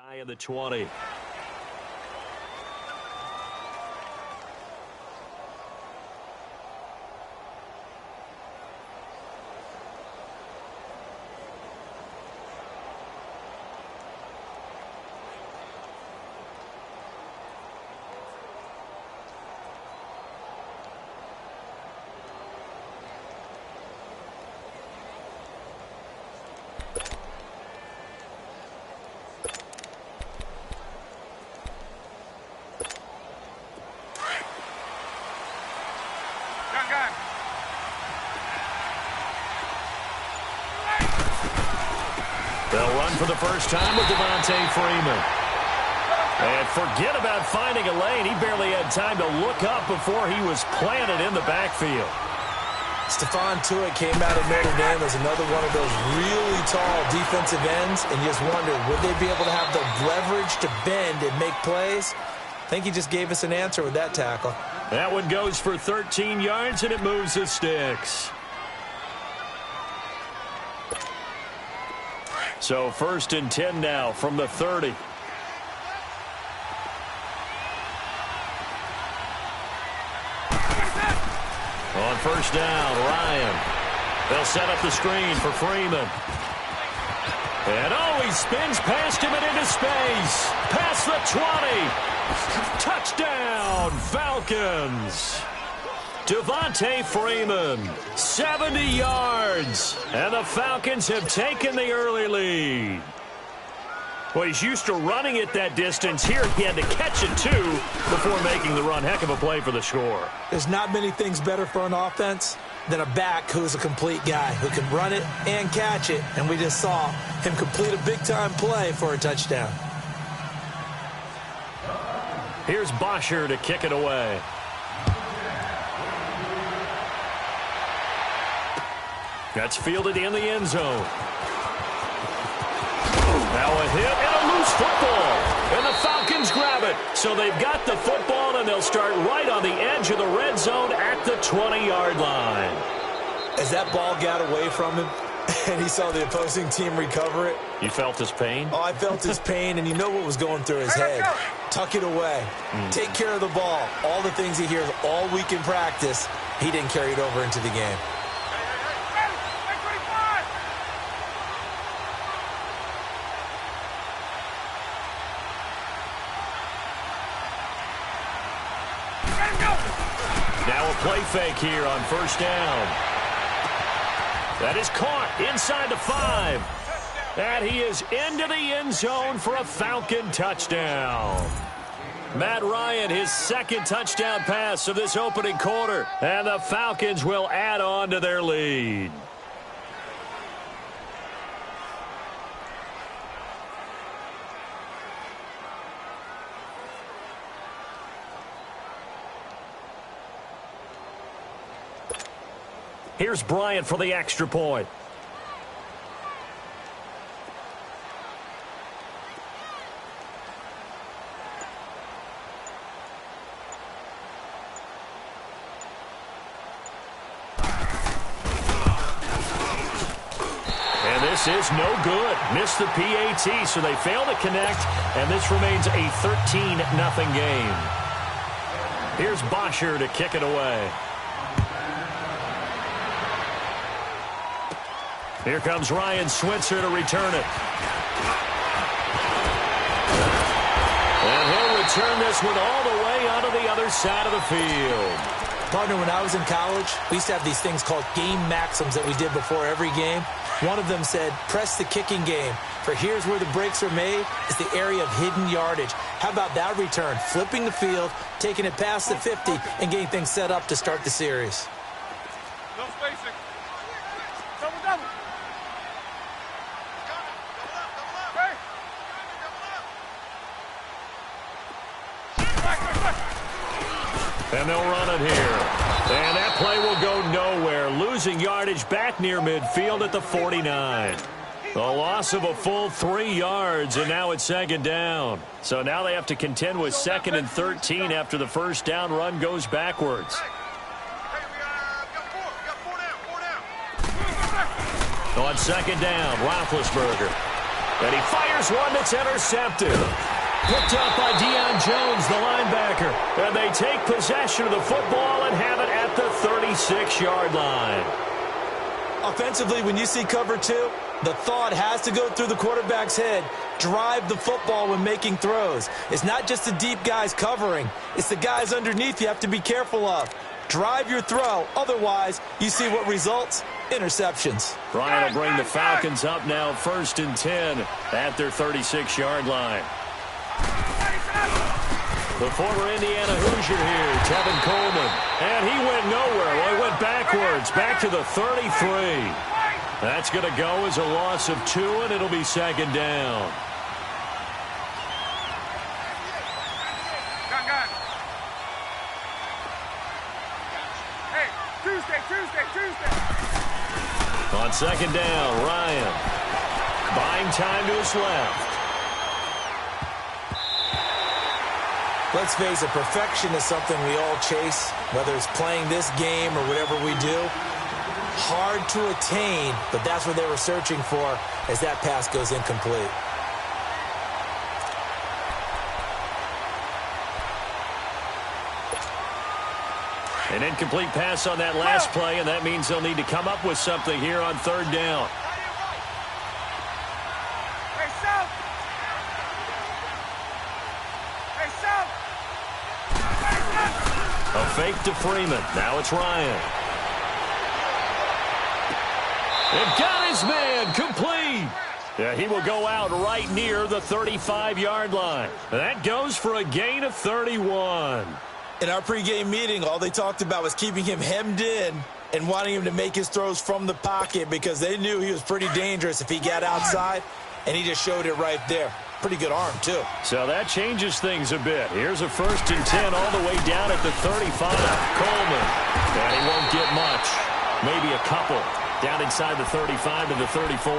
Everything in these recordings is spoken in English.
Shy of the 20. They'll run for the first time with Devontae Freeman. And forget about finding a lane. He barely had time to look up before he was planted in the backfield. Stephon Tuitt came out of Notre Dame as another one of those really tall defensive ends, and you just wondered, would they be able to have the leverage to bend and make plays? I think he just gave us an answer with that tackle. That one goes for 13 yards, and it moves the sticks. So 1st and 10 now from the 30. On 1st down, Ryan. They'll set up the screen for Freeman. And he spins past him and into space. Past the 20. Touchdown, Falcons. Devontae Freeman, 70 yards. And the Falcons have taken the early lead. Well, he's used to running it that distance. Here he had to catch it, too, before making the run. Heck of a play for the score. There's not many things better for an offense than a back who's a complete guy, who can run it and catch it. And we just saw him complete a big-time play for a touchdown. Here's Bosher to kick it away. That's fielded in the end zone. Now a hit and a loose football. And the Falcons grab it. So they've got the football, and they'll start right on the edge of the red zone at the 20-yard line. As that ball got away from him and he saw the opposing team recover it. You felt his pain? Oh, I felt his pain, and you know what was going through his head. Tuck it away. Take care of the ball. All the things he hears all week in practice, he didn't carry it over into the game. Now a play fake here on 1st down. That is caught inside the 5. And he is into the end zone for a Falcon touchdown. Matt Ryan, his 2nd touchdown pass of this opening quarter. And the Falcons will add on to their lead. Here's Bryant for the extra point. And this is no good. Missed the PAT, so they fail to connect, and this remains a 13-0 game. Here's Bosher to kick it away. Here comes Ryan Switzer to return it. And he'll return this one all the way onto the other side of the field. Partner, when I was in college, we used to have these things called game maxims that we did before every game. One of them said, press the kicking game, for here's where the breaks are made, is the area of hidden yardage. How about that return? Flipping the field, taking it past the 50, and getting things set up to start the series. No spacing. Double. And they'll run it here. And that play will go nowhere. Losing yardage back near midfield at the 49. The loss of a full 3 yards, and now it's 2nd down. So now they have to contend with 2nd and 13 after the 1st down run goes backwards. On 2nd down, Roethlisberger. And he fires one that's intercepted. Picked up by Deion Jones, the linebacker. And they take possession of the football and have it at the 36-yard line. Offensively, when you see cover two, the thought has to go through the quarterback's head. Drive the football when making throws. It's not just the deep guys covering. It's the guys underneath you have to be careful of. Drive your throw. Otherwise, you see what results? Interceptions. Ryan will bring the Falcons up now 1st and 10 at their 36-yard line. The former Indiana Hoosier here, Tevin Coleman. And he went nowhere. Well, he went backwards, back to the 33. That's going to go as a loss of 2, and it'll be 2nd down. Hey, Tuesday. On 2nd down, Ryan. Buying time to his left. Let's face it, perfection is something we all chase, whether it's playing this game or whatever we do. Hard to attain, but that's what they were searching for as that pass goes incomplete. An incomplete pass on that last play, and that means they'll need to come up with something here on 3rd down. A fake to Freeman. Now it's Ryan. And got his man complete. Yeah, he will go out right near the 35-yard line. That goes for a gain of 31. In our pregame meeting, all they talked about was keeping him hemmed in and wanting him to make his throws from the pocket because they knew he was pretty dangerous if he got outside, and he just showed it right there. Pretty good arm, too. So that changes things a bit. Here's a 1st and 10 all the way down at the 35. Coleman. And he won't get much. Maybe a couple. Down inside the 35 to the 34.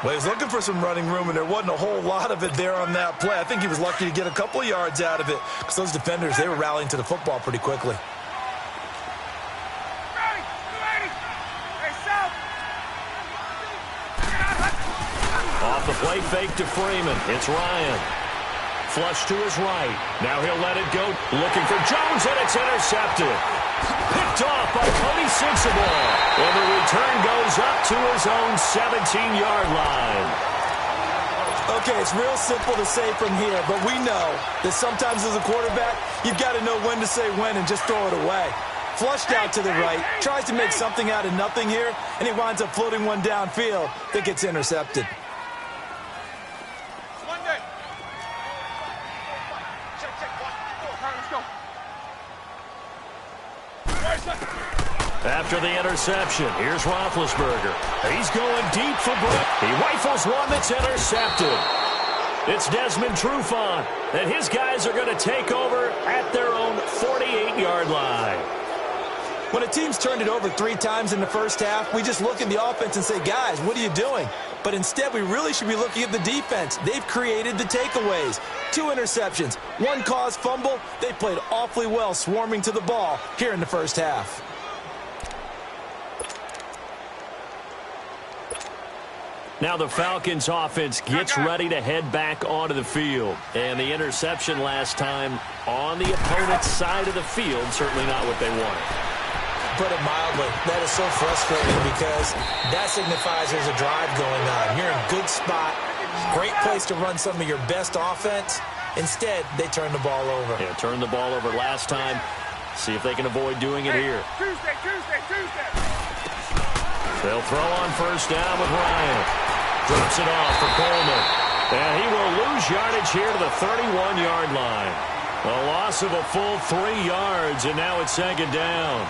Well, he was looking for some running room, and there wasn't a whole lot of it there on that play. I think he was lucky to get a couple of yards out of it because those defenders, they were rallying to the football pretty quickly. Off the play fake to Freeman. It's Ryan. Flush to his right. Now he'll let it go. Looking for Jones, and it's intercepted. Picked off by Cody Sensible. And the return goes up to his own 17-yard line. Okay, it's real simple to say from here, but we know that sometimes as a quarterback, you've got to know when to say when and just throw it away. Flushed out to the right, tries to make something out of nothing here, and he winds up floating one downfield that gets intercepted. After the interception, here's Roethlisberger. He's going deep for Brett. He rifles one that's intercepted. It's Desmond Trufant, and his guys are going to take over at their own 48-yard line. When a team's turned it over 3 times in the first half, we just look at the offense and say, guys, what are you doing? But instead, we really should be looking at the defense. They've created the takeaways. 2 interceptions, 1 caused fumble. They played awfully well swarming to the ball here in the first half. Now the Falcons offense gets ready to head back onto the field. And the interception last time on the opponent's side of the field, certainly not what they wanted. Put it mildly, that is so frustrating because that signifies there's a drive going on. You're in a good spot, great place to run some of your best offense. Instead, they turn the ball over. Yeah, turned the ball over last time. See if they can avoid doing it here. Tuesday. They'll throw on first down with Ryan. Drops it off for Coleman. And he will lose yardage here to the 31-yard line. A loss of a full 3 yards, and now it's 2nd down.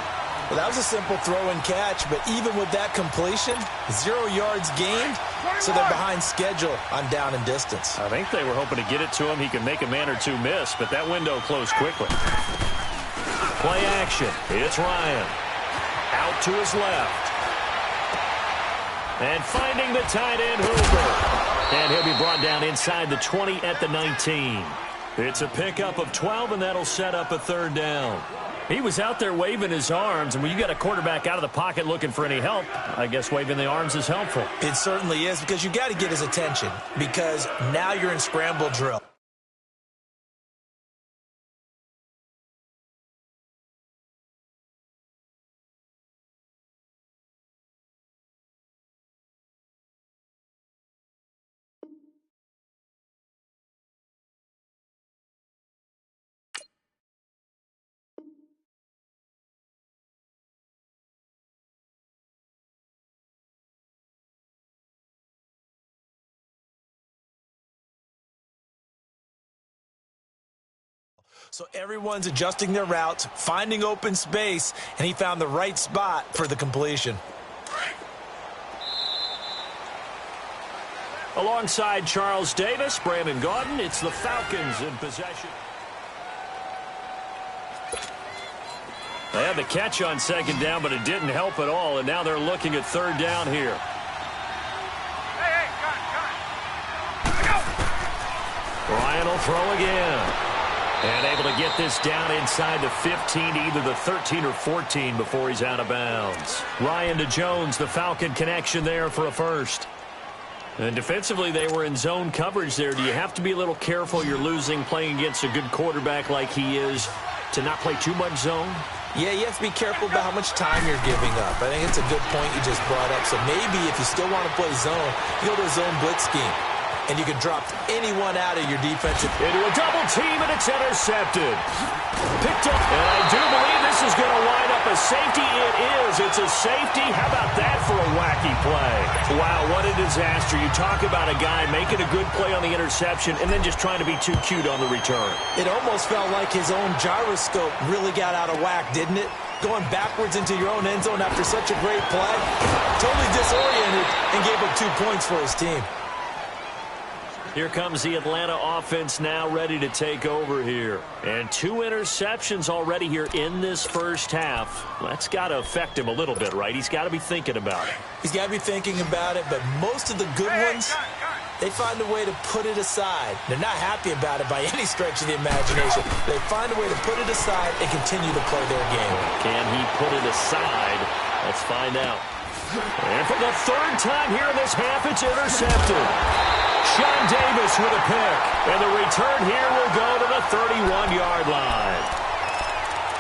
Well, that was a simple throw and catch, but even with that completion, 0 yards gained, so they're behind schedule on down and distance. I think they were hoping to get it to him. He could make a man or two miss, but that window closed quickly. Play action. It's Ryan. Out to his left. And finding the tight end, Hooper. And he'll be brought down inside the 20 at the 19. It's a pickup of 12, and that'll set up a 3rd down. He was out there waving his arms, and when you got a quarterback out of the pocket looking for any help, I guess waving the arms is helpful. It certainly is, because you got to get his attention, because now you're in scramble drill. So everyone's adjusting their routes, finding open space, and he found the right spot for the completion. Alongside Charles Davis, Brandon Gaudin, it's the Falcons in possession. They had the catch on second down, but it didn't help at all, and now they're looking at third down here. Hey, got it. Go. Ryan will throw again. And able to get this down inside the 15, either the 13 or 14 before he's out of bounds. Ryan to Jones, the Falcon connection there for a first. And defensively, they were in zone coverage there. Do you have to be a little careful? You're losing playing against a good quarterback like he is to not play too much zone? Yeah, you have to be careful about how much time you're giving up. I think it's a good point you just brought up. So maybe if you still want to play zone, you go to a zone blitz scheme. And you can drop anyone out of your defensive. Into a double team, and it's intercepted. Picked up. And I do believe this is going to wind up a safety. It is. It's a safety. How about that for a wacky play? Wow, what a disaster. You talk about a guy making a good play on the interception and then just trying to be too cute on the return. It almost felt like his own gyroscope really got out of whack, didn't it? Going backwards into your own end zone after such a great play. Totally disoriented and gave up 2 points for his team. Here comes the Atlanta offense now ready to take over here. And 2 interceptions already here in this first half. That's got to affect him a little bit, right? He's got to be thinking about it. He's got to be thinking about it, but most of the good ones, they find a way to put it aside. They're not happy about it by any stretch of the imagination. They find a way to put it aside and continue to play their game. Can he put it aside? Let's find out. And for the 3rd time here in this half, it's intercepted. Sean Davis with a pick. And the return here will go to the 31-yard line.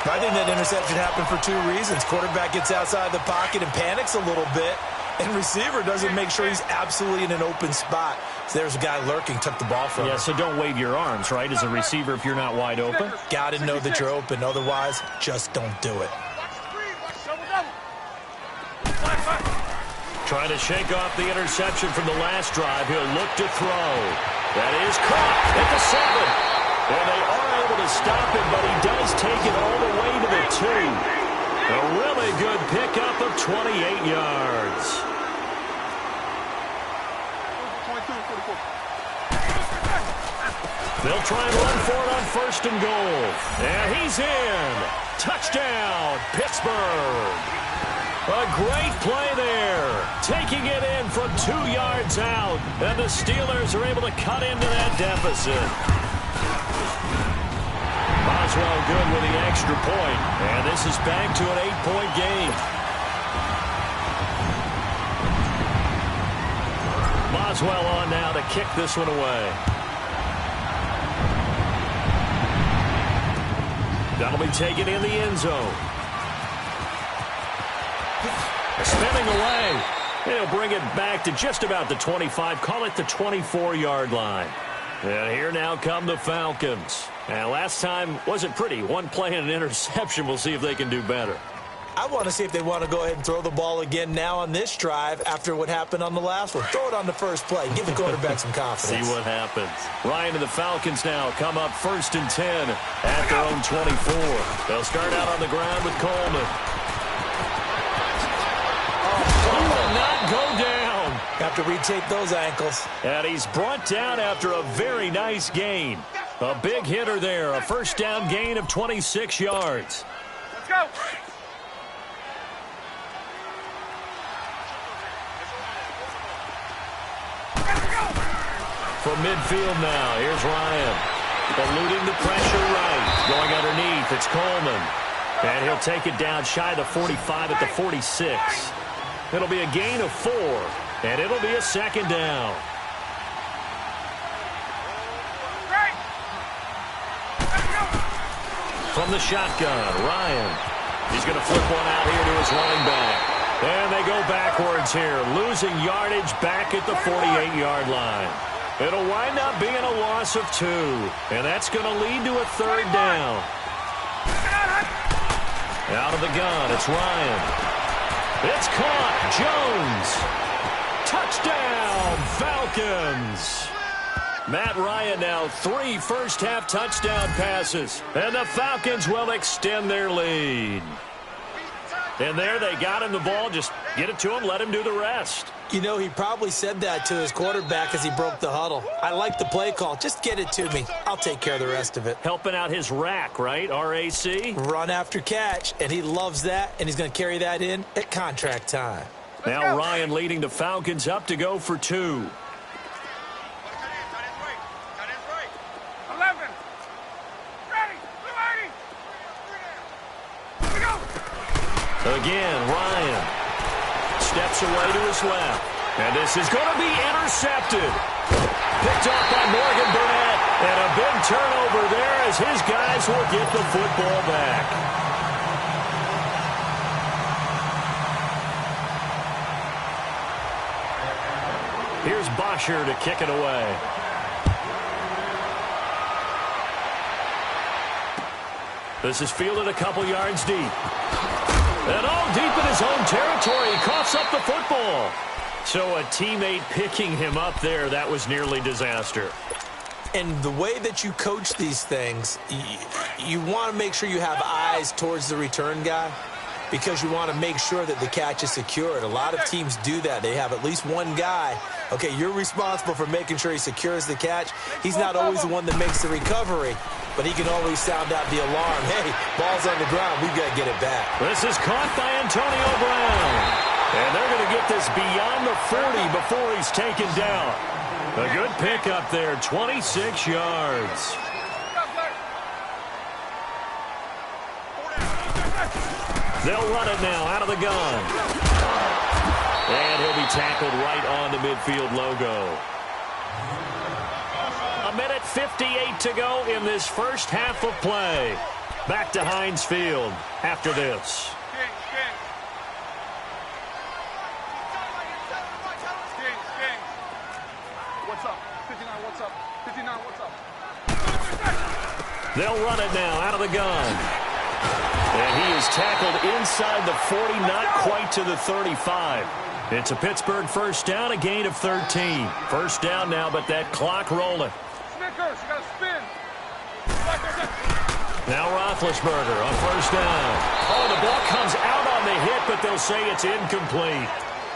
I think that interception happened for 2 reasons. Quarterback gets outside the pocket and panics a little bit. And receiver doesn't make sure he's absolutely in an open spot. So there's a guy lurking, took the ball from him. Yeah, so don't wave your arms, right, as a receiver if you're not wide open. Got to know that you're open. Otherwise, just don't do it. Trying to shake off the interception from the last drive. He'll look to throw. That is caught at the 7. And they are able to stop him, but he does take it all the way to the 2. A really good pickup of 28 yards. They'll try and run for it on 1st and goal. And he's in. Touchdown, Pittsburgh. A great play there. Taking it in from 2 yards out. And the Steelers are able to cut into that deficit. Boswell good with the extra point. And this is back to an 8-point game. Boswell on now to kick this one away. That'll be taken in the end zone. Spinning away. He'll bring it back to just about the 25. Call it the 24-yard line. And here now come the Falcons. And last time wasn't pretty. 1 play and an interception. We'll see if they can do better. I want to see if they want to go ahead and throw the ball again now on this drive after what happened on the last one. Throw it on the first play. Give the quarterback some confidence. See what happens. Ryan and the Falcons now come up 1st and 10 at their own 24. They'll start out on the ground with Coleman. He will not go down. Have to retape those ankles. And he's brought down after a very nice gain. A big hitter there. A 1st down gain of 26 yards. Let's go. From midfield now, here's Ryan. Eluding the pressure right. Going underneath, it's Coleman. And he'll take it down shy of the 45 at the 46. It'll be a gain of 4, and it'll be a second down. From the shotgun, Ryan. He's going to flip one out here to his running back. And they go backwards here, losing yardage back at the 48-yard line. It'll wind up being a loss of 2, and that's going to lead to a third down. Out of the gun, it's Ryan. It's caught. Jones. Touchdown, Falcons. Matt Ryan now 3 first-half touchdown passes, and the Falcons will extend their lead. And there they got him the ball. Just get it to him, let him do the rest. You know, he probably said that to his quarterback as he broke the huddle. I like the play call. Just get it to me. I'll take care of the rest of it. Helping out his rack, right? RAC? Run after catch, and he loves that, and he's going to carry that in at contract time. Now Ryan leading the Falcons up to go for 2. 11. Ready. 280. Go. Again, Ryan steps away to his left. And this is going to be intercepted. Picked off by Morgan Burnett. And a big turnover there as his guys will get the football back. Here's Bosher to kick it away. This is fielded a couple yards deep. And all deep in his own territory. He coughs up the football. So a teammate picking him up there, that was nearly disaster. And the way that you coach these things, you want to make sure you have eyes towards the return guy because you want to make sure that the catch is secured. A lot of teams do that. They have at least one guy. Okay, you're responsible for making sure he secures the catch. He's not always the one that makes the recovery, but he can always sound out the alarm. Hey, ball's on the ground. We've got to get it back. This is caught by Antonio Brown. And they're going to get this beyond the 40 before he's taken down. A good pick up there, 26 yards. They'll run it now out of the gun. And he'll be tackled right on the midfield logo. 1:58 to go in this first half of play. Back to Heinz Field after this. What's up? 59, what's up? 59, what's up? They'll run it now out of the gun. And he is tackled inside the 40, not quite to the 35. It's a Pittsburgh first down, a gain of 13. First down now, but that clock rolling. Snickers, you got to spin. Now Roethlisberger on first down. Oh, the ball comes out on the hit, but they'll say it's incomplete.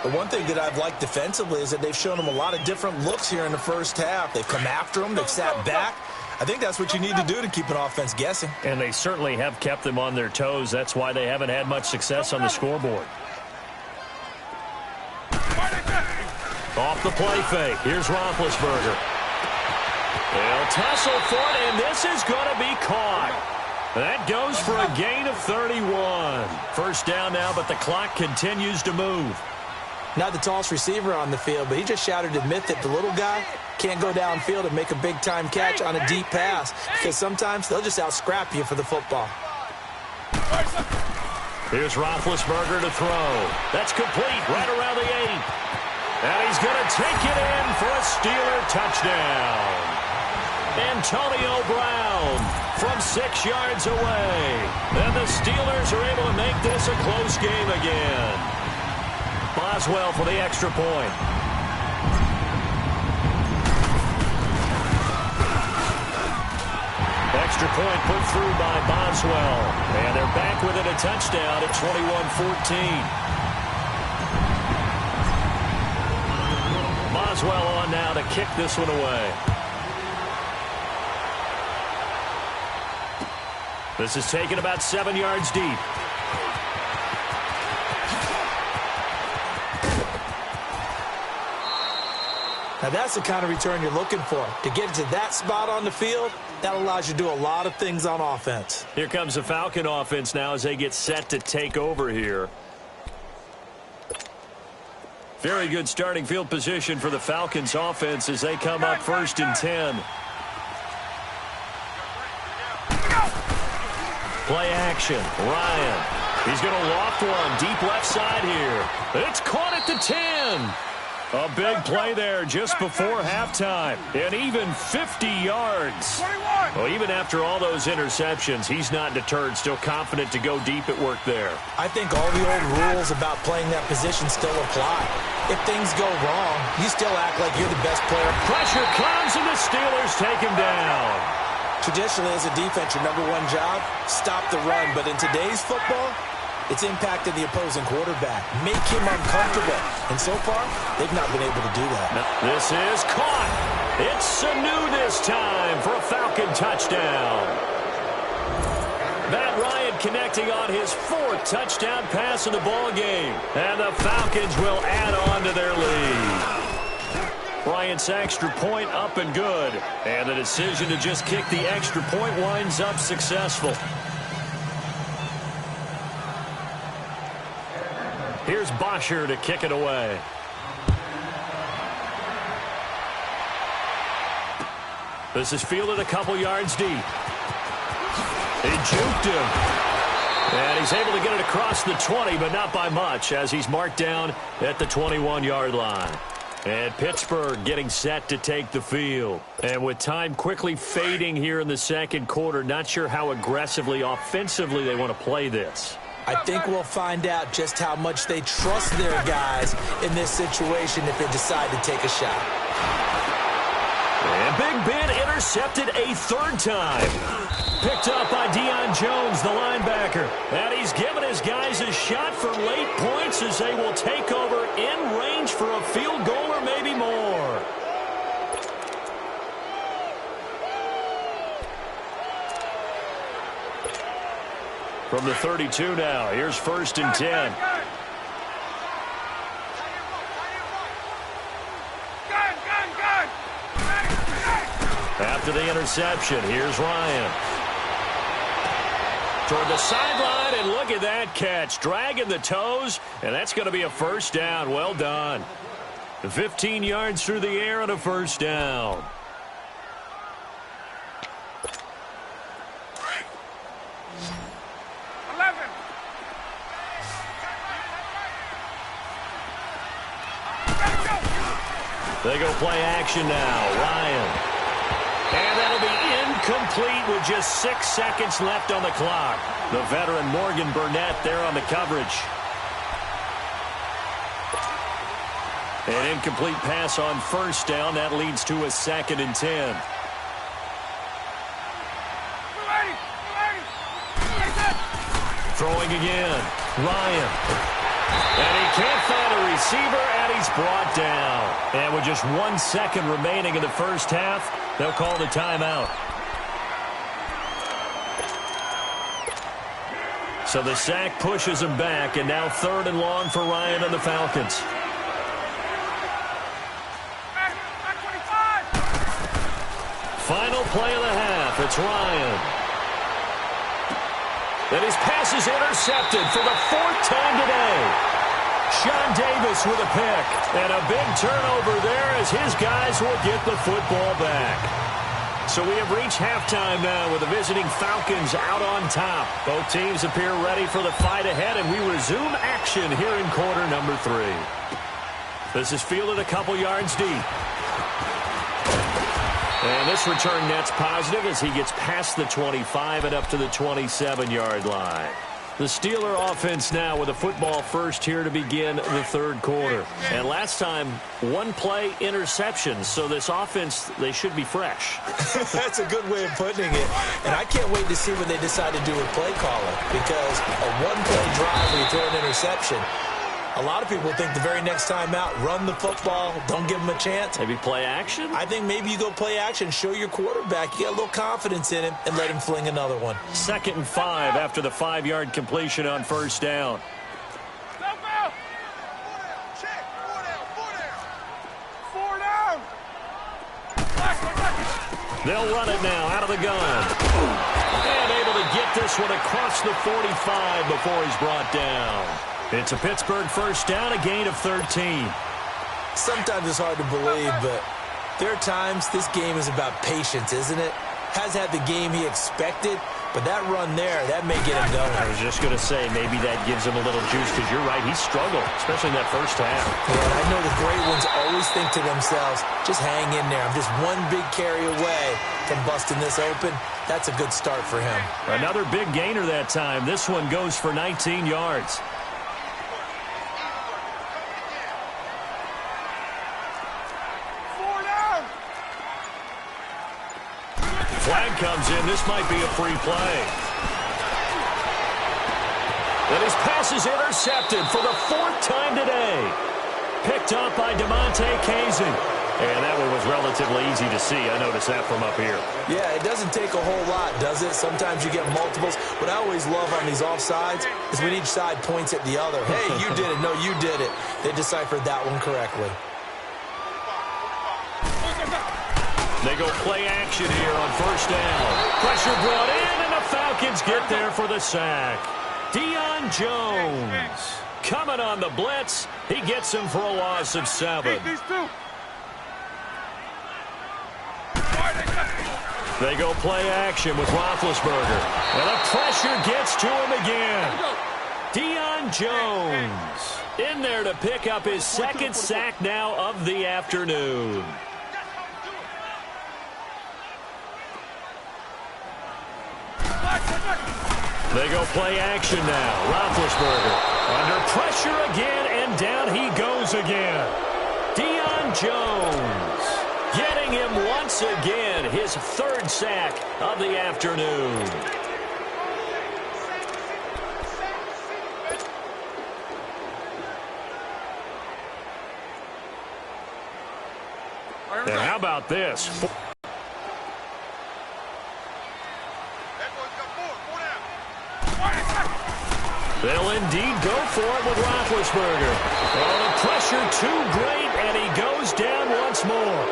The one thing that I've liked defensively is that they've shown him a lot of different looks here in the first half. They've come after him. They've sat back. I think that's what you need to do to keep an offense guessing. And they certainly have kept them on their toes. That's why they haven't had much success on the scoreboard. Off the play fake. Here's Roethlisberger. They'll tussle for it, and this is going to be caught. That goes for a gain of 31. First down now, but the clock continues to move. Not the tallest receiver on the field, but he just shouted to admit that the little guy can't go downfield and make a big-time catch on a deep pass because sometimes they'll just out-scrap you for the football. Here's Roethlisberger to throw. That's complete right around the 8. And he's going to take it in for a Steeler touchdown. Antonio Brown from 6 yards away. And the Steelers are able to make this a close game again. Boswell for the extra point. Extra point put through by Boswell. And they're back within a touchdown at 21-14. Boswell on now to kick this one away. This is taken about 7 yards deep. Now, that's the kind of return you're looking for. To get to that spot on the field, that allows you to do a lot of things on offense. Here comes the Falcon offense now as they get set to take over here. Very good starting field position for the Falcons offense as they come up 1st and 10. Play action. Ryan. He's going to loft one deep left side here. It's caught at the 10. A big play there just before halftime. And even 50 yards. Well, even after all those interceptions, he's not deterred. Still confident to go deep at work there. I think all the old rules about playing that position still apply. If things go wrong, you still act like you're the best player. Pressure comes and the Steelers take him down. Traditionally, as a defense, your number one job, stop the run. But in today's football, it's impacted the opposing quarterback. Make him uncomfortable. And so far, they've not been able to do that. This is caught. It's Sanu this time for a Falcon touchdown. Matt Ryan connecting on his 4th touchdown pass in the ball game. And the Falcons will add on to their lead. Bryant's extra point up and good. And the decision to just kick the extra point winds up successful. Here's Bosher to kick it away. This is fielded a couple yards deep. He juked him. And he's able to get it across the 20, but not by much, as he's marked down at the 21-yard line. And Pittsburgh getting set to take the field. And with time quickly fading here in the second quarter, not sure how aggressively, offensively they want to play this. I think we'll find out just how much they trust their guys in this situation if they decide to take a shot. And Big Ben intercepted a 3rd time. Picked up by Deion Jones, the linebacker. And he's given his guys a shot for late points as they will take over in range for a field goal or maybe more. From the 32 now, here's 1st and 10. After the interception, here's Ryan. Toward the sideline, and look at that catch. Dragging the toes, and that's going to be a 1st down. Well done. 15 yards through the air and a 1st down. They go play action now. Ryan. And that'll be incomplete with just 6 seconds left on the clock. The veteran Morgan Burnett there on the coverage. An incomplete pass on 1st down. That leads to a 2nd and 10. Throwing again. Ryan. And he can't find a receiver, and he's brought down. And with just 1 second remaining in the first half, they'll call the timeout. So the sack pushes him back, and now 3rd and long for Ryan and the Falcons. Final play of the half. It's Ryan. And his pass is intercepted for the 4th time today. Sean Davis with a pick. And a big turnover there as his guys will get the football back. So we have reached halftime now with the visiting Falcons out on top. Both teams appear ready for the fight ahead, and we resume action here in quarter number 3. This is fielded a couple yards deep. And this return net's positive as he gets past the 25 and up to the 27-yard line. The Steeler offense now with a football first here to begin the 3rd quarter. And last time, 1-play interception. So this offense, they should be fresh. That's a good way of putting it. And I can't wait to see what they decide to do with play calling. Because a 1-play drive where you throw an interception, a lot of people think the very next time out, run the football, don't give them a chance. Maybe play action? I think maybe you go play action, show your quarterback you got a little confidence in him, and let him fling another one. 2nd and 5 after the 5-yard completion on 1st down. Four down. They'll run it now out of the gun. And able to get this one across the 45 before he's brought down. It's a Pittsburgh first down, a gain of 13. Sometimes it's hard to believe, but there are times this game is about patience, isn't it? Has had the game he expected, but that run there, that may get him going. I was just going to say, maybe that gives him a little juice, because you're right, he struggled, especially in that first half. Yeah, and I know the great ones always think to themselves, just hang in there. I'm just one big carry away from busting this open. That's a good start for him. Another big gainer that time. This one goes for 19 yards. Flag comes in. This might be a free play. And his pass is intercepted for the 4th time today. Picked up by DeMonte Casey. And that one was relatively easy to see. I noticed that from up here. Yeah, it doesn't take a whole lot, does it? Sometimes you get multiples. What I always love on these offsides is when each side points at the other. Hey, you did it. No, you did it. They deciphered that one correctly. They go play action here on first down. Pressure brought in, and the Falcons get there for the sack. Deion Jones coming on the blitz. He gets him for a loss of 7. They go play action with Roethlisberger. And the pressure gets to him again. Deion Jones in there to pick up his 2nd sack now of the afternoon. They go play action now. Roethlisberger under pressure again, and down he goes again. Deion Jones getting him once again, his 3rd sack of the afternoon. And how about this? They'll indeed go for it with Roethlisberger. Oh, the pressure too great, and he goes down once more.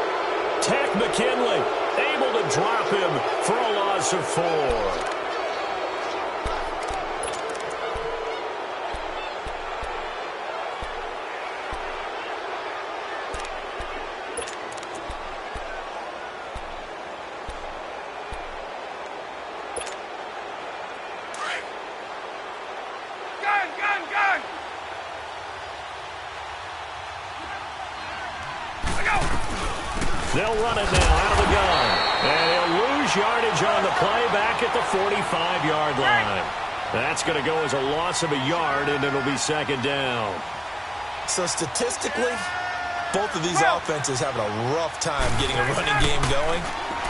Takk McKinley able to drop him for a loss of 4. They'll run it now out of the gun. And he'll lose yardage on the play back at the 45-yard line. That's going to go as a loss of a yard, and it'll be 2nd down. So statistically, both of these offenses having a rough time getting a running game going.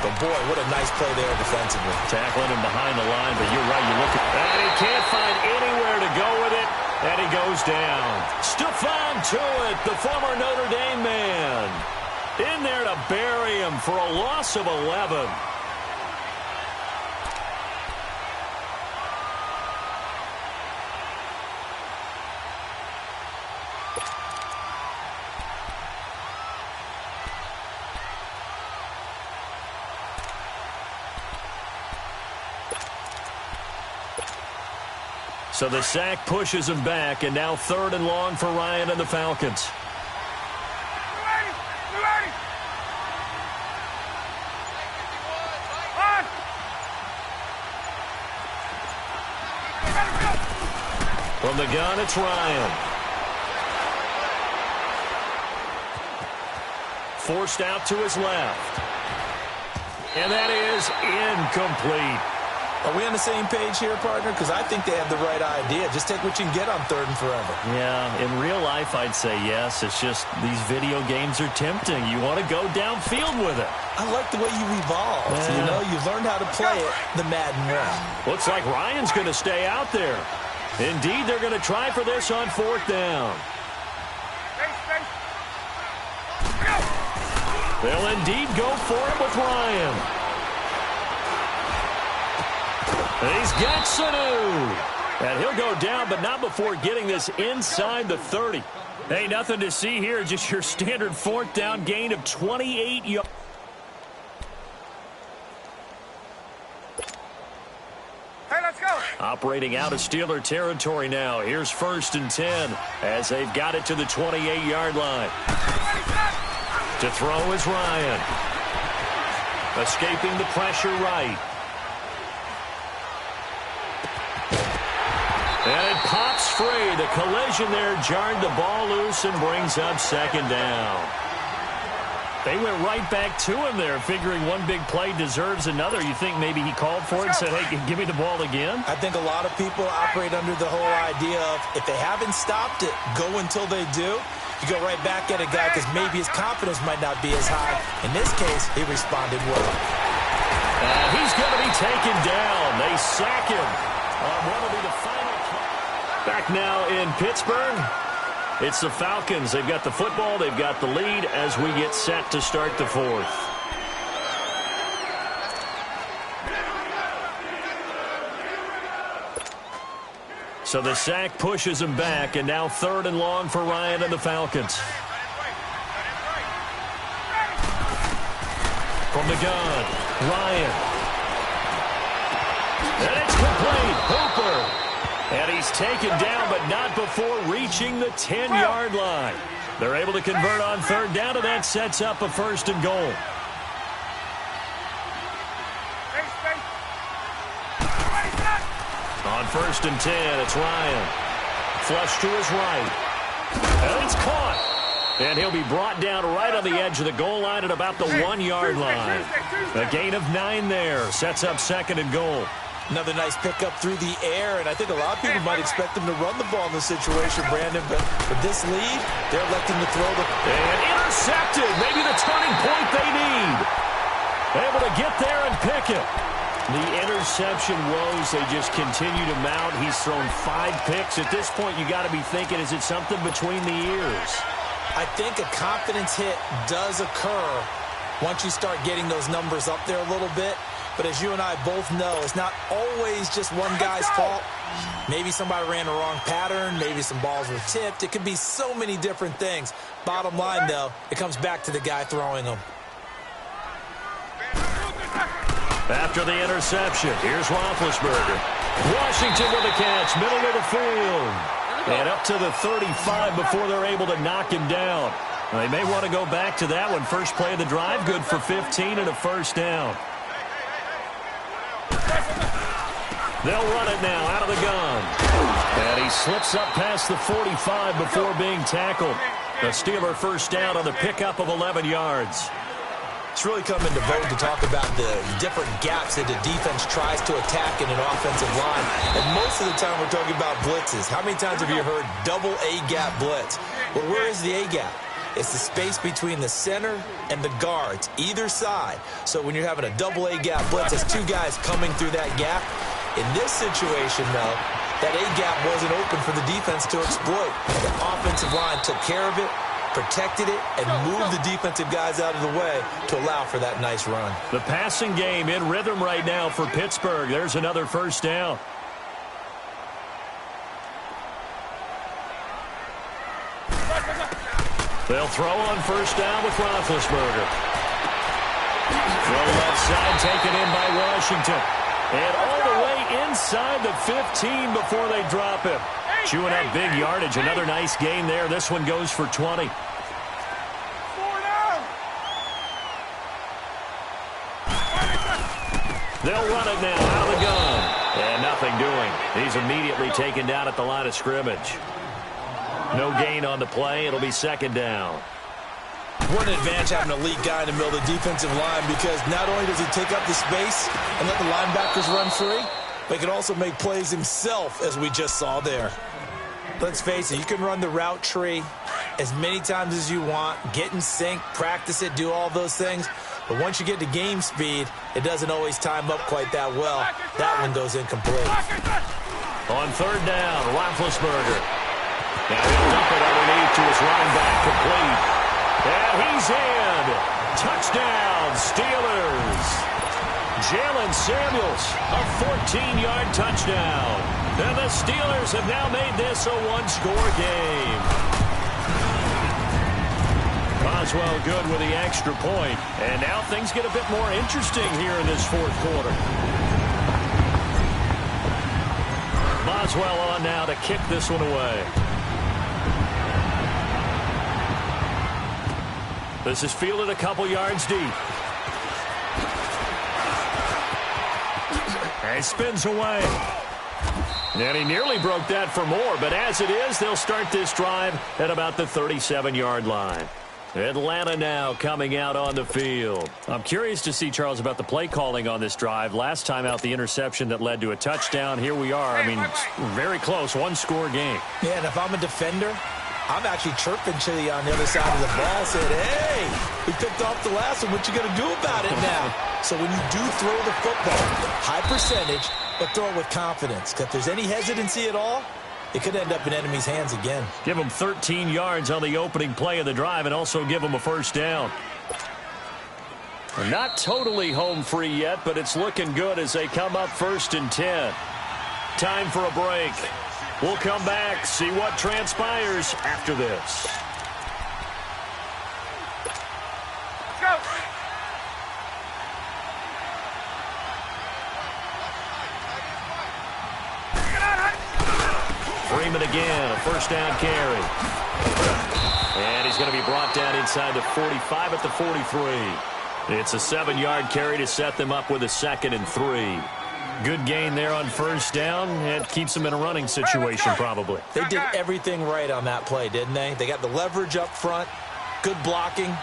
But, boy, what a nice play there defensively. Tackling him behind the line, but you're right. You look at that. He can't find anywhere to go with it, and he goes down. Stephon Tuitt, the former Notre Dame man, in there to bury him for a loss of 11. So the sack pushes him back, and now 3rd and long for Ryan and the Falcons. From the gun, it's Ryan. Forced out to his left. And that is incomplete. Are we on the same page here, partner? Because I think they have the right idea. Just take what you can get on 3rd and forever. Yeah, in real life, I'd say yes. It's just these video games are tempting. You want to go downfield with it. I like the way you evolved. Yeah. You know, you've learned how to play it the Madden way. Looks like Ryan's going to stay out there. Indeed, they're going to try for this on 4th down. They'll indeed go for it with Ryan. He's got Sanu. And he'll go down, but not before getting this inside the 30. Hey, nothing to see here. Just your standard 4th down gain of 28 yards. operating out of Steeler territory now. Here's 1st and 10 as they've got it to the 28-yard line. To throw is Ryan. Escaping the pressure right. And it pops free. The collision there jarred the ball loose and brings up 2nd down. They went right back to him there, figuring one big play deserves another. You think maybe he called for it and said, hey, give me the ball again? I think a lot of people operate under the whole idea of if they haven't stopped it, go until they do. You go right back at a guy because maybe his confidence might not be as high. In this case, he responded well. He's going to be taken down. They sack him on what will be the final play. Back now in Pittsburgh. It's the Falcons. They've got the football. They've got the lead as we get set to start the 4th. So the sack pushes him back, and now 3rd and long for Ryan and the Falcons. From the gun, Ryan. And it's complete. Hooper. And he's taken down, but not before reaching the 10-yard line. They're able to convert on 3rd down, and that sets up a 1st and goal. On 1st and 10, it's Ryan. Flush to his right. And it's caught. And he'll be brought down right on the edge of the goal line at about the 1-yard line. A gain of 9 there. Sets up 2nd and goal. Another nice pickup through the air, and I think a lot of people might expect him to run the ball in this situation, Brandon, but with this lead, they're electing to throw the... And intercepted, maybe the turning point they need. Able to get there and pick it. The interception woes, they just continue to mount. He's thrown 5 picks. At this point, you got to be thinking, is it something between the ears? I think a confidence hit does occur once you start getting those numbers up there a little bit. But as you and I both know, it's not always just one guy's fault. Maybe somebody ran the wrong pattern. Maybe some balls were tipped. It could be so many different things. Bottom line, though, it comes back to the guy throwing them. After the interception, here's Roethlisberger. Washington with a catch, middle of the field. And up to the 35 before they're able to knock him down. They may want to go back to that one. First play of the drive, good for 15 and a 1st down. They'll run it now out of the gun. And he slips up past the 45 before being tackled. The Steeler 1st down on the pickup of 11 yards. It's really come into vogue to talk about the different gaps that the defense tries to attack in an offensive line. And most of the time we're talking about blitzes. How many times have you heard double A-gap blitz? Well, where is the A-gap? It's the space between the center and the guards, either side. So when you're having a double A-gap blitz, there's 2 guys coming through that gap. In this situation, though, that A-gap wasn't open for the defense to exploit. The offensive line took care of it, protected it, and moved the defensive guys out of the way to allow for that nice run. The passing game in rhythm right now for Pittsburgh. There's another 1st down. They'll throw on 1st down with Roethlisberger. Throw left side taken in by Washington. And all the way inside the 15 before they drop him. Chewing up big yardage. Another nice gain there. This one goes for 20. They'll run it now out of the gun. And nothing doing. He's immediately taken down at the line of scrimmage. No gain on the play. It'll be 2nd down. What an advantage having an elite guy in the middle of the defensive line, because not only does he take up the space and let the linebackers run free, but he can also make plays himself, as we just saw there. Let's face it, you can run the route tree as many times as you want, get in sync, practice it, do all those things. But once you get to game speed, it doesn't always time up quite that well. That one goes incomplete. On 3rd down, Roethlisberger. Now he'll dump it underneath to his running back, complete. And he's in. Touchdown, Steelers. Jalen Samuels, a 14-yard touchdown. And the Steelers have now made this a 1-score game. Boswell good with the extra point. And now things get a bit more interesting here in this 4th quarter. Boswell on now to kick this one away. This is fielded a couple yards deep. And he spins away. And he nearly broke that for more, but as it is, they'll start this drive at about the 37-yard line. Atlanta now coming out on the field. I'm curious to see, Charles, about the play calling on this drive. Last time out, the interception that led to a touchdown. Here we are. I mean, very close, one-score game. Yeah, and if I'm a defender, I'm actually chirping to you on the other side of the ball, saying, hey, we picked off the last one. What you going to do about it now? So when you do throw the football, high percentage, but throw it with confidence. Because if there's any hesitancy at all, it could end up in enemy's hands again. Give them 13 yards on the opening play of the drive and also give them a first down. Not totally home free yet, but it's looking good as they come up 1st and 10. Time for a break. We'll come back, see what transpires after this. Go! Freeman again, a first down carry. And he's going to be brought down inside the 45 at the 43. It's a 7-yard carry to set them up with a 2nd and 3. Good gain there on first down. It keeps them in a running situation probably. They did everything right on that play, didn't they? They got the leverage up front, good blocking,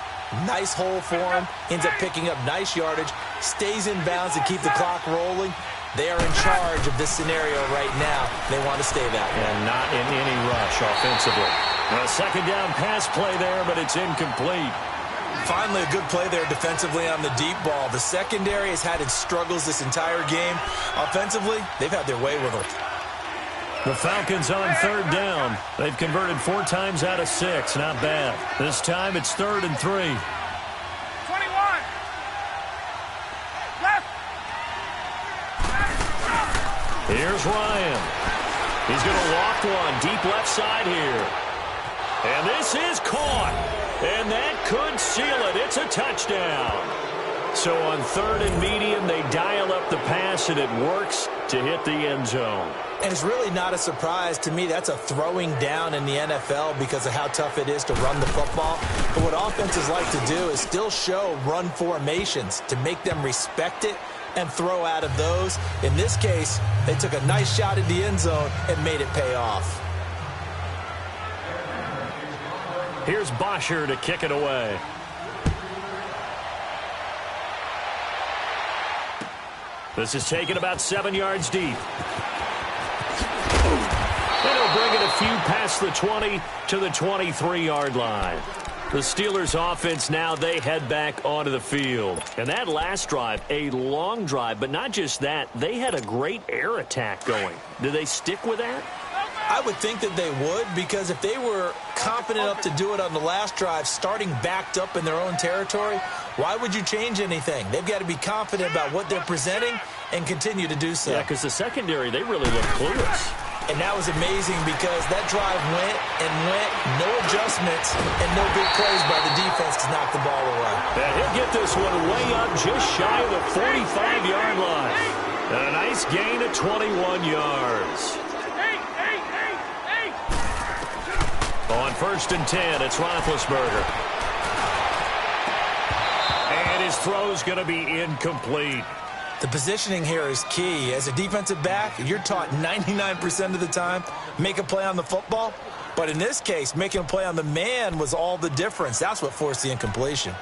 nice hole for him, ends up picking up nice yardage, stays in bounds to keep the clock rolling. They are in charge of this scenario right now. They want to stay that way. And not in any rush offensively. A 2nd down pass play there, but it's incomplete. Finally, a good play there defensively on the deep ball. The secondary has had its struggles this entire game. Offensively, they've had their way with them. The Falcons on 3rd down. They've converted 4 times out of 6. Not bad. This time it's 3rd and 3. 21. Left. Here's Ryan. He's going to loft one deep left side here. And this is caught. And that could seal it. It's a touchdown. So on 3rd and medium, they dial up the pass, and it works to hit the end zone. And it's really not a surprise to me. That's a throwing down in the NFL because of how tough it is to run the football. But what offenses like to do is still show run formations to make them respect it and throw out of those. In this case, they took a nice shot at the end zone and made it pay off. Here's Bosher to kick it away. This is taken about 7 yards deep. And he'll bring it a few past the 20 to the 23-yard line. The Steelers offense now, they head back onto the field. And that last drive, a long drive, but not just that, they had a great air attack going. Did they stick with that? I would think that they would, because if they were confident enough to do it on the last drive, starting backed up in their own territory, why would you change anything? They've got to be confident about what they're presenting and continue to do so. Yeah, because the secondary, they really look clueless. And that was amazing because that drive went and went, no adjustments, and no big plays by the defense to knock the ball away. And he'll get this one way up just shy of the 45-yard line. And a nice gain of 21 yards. On 1st and 10, it's Roethlisberger. And his throw's going to be incomplete. The positioning here is key. As a defensive back, you're taught 99% of the time, make a play on the football. But in this case, making a play on the man was all the difference. That's what forced the incompletion.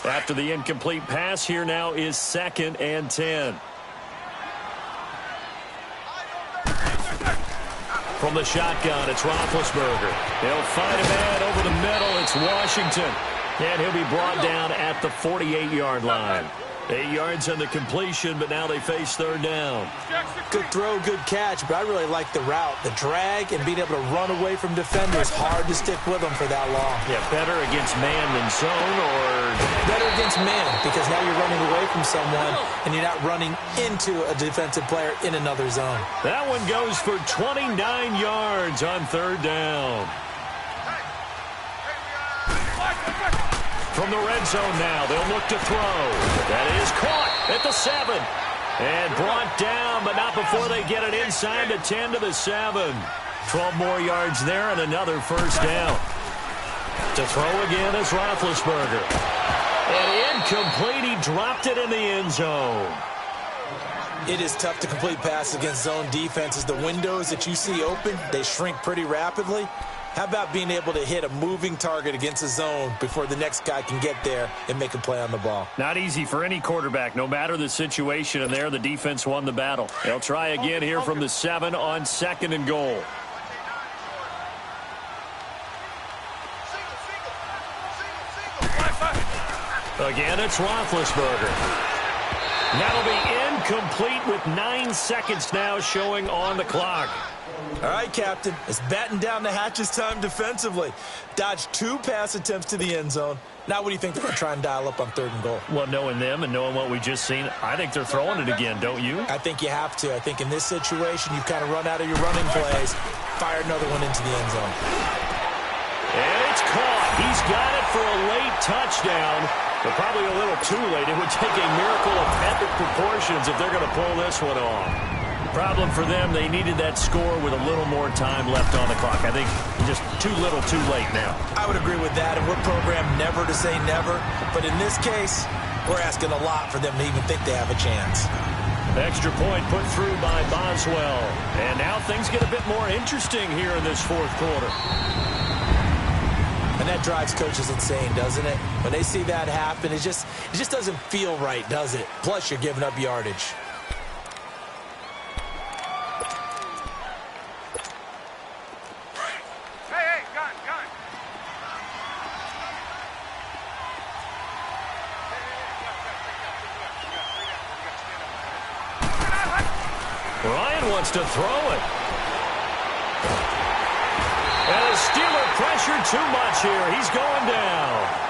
After the incomplete pass, here now is 2nd and 10. From the shotgun, it's Roethlisberger. They'll find a man over the middle. It's Washington. And he'll be brought down at the 48-yard line. 8 yards on the completion, but now they face 3rd down. Good throw, good catch, but I really like the route. The drag and being able to run away from defenders, hard to stick with them for that long. Yeah, better against man than zone, or? Better against man, because now you're running away from someone and you're not running into a defensive player in another zone. That one goes for 29 yards on 3rd down. From the red zone now, they'll look to throw. That is caught at the 7. And brought down, but not before they get it inside the 10 to the 7. 12 more yards there and another first down. To throw again is Roethlisberger. And incomplete. He dropped it in the end zone. It is tough to complete passes against zone defenses. The windows that you see open, they shrink pretty rapidly. How about being able to hit a moving target against a zone before the next guy can get there and make a play on the ball? Not easy for any quarterback, no matter the situation, and there the defense won the battle. They'll try again here from the 7 on 2nd and goal. Again, it's Roethlisberger. That'll be incomplete with 9 seconds now showing on the clock. All right, Captain. It's batten down the hatches time defensively. Dodged 2 pass attempts to the end zone. Now what do you think they're going to try and dial up on 3rd and goal? Well, knowing them and knowing what we just seen, I think they're throwing it again, don't you? I think you have to. I think in this situation, you've kind of run out of your running plays. Fire another one into the end zone. And it's caught. He's got it for a late touchdown, but probably a little too late. It would take a miracle of epic proportions if they're going to pull this one off. Problem for them, they needed that score with a little more time left on the clock. I think just too little too late now. I would agree with that, and we're programmed never to say never. But in this case, we're asking a lot for them to even think they have a chance. Extra point put through by Boswell. And now things get a bit more interesting here in this 4th quarter. And that drives coaches insane, doesn't it? When they see that happen, it just doesn't feel right, does it? Plus, you're giving up yardage. Hey, gun. Ryan wants to throw it. And the Steeler pressured too much here. He's going down.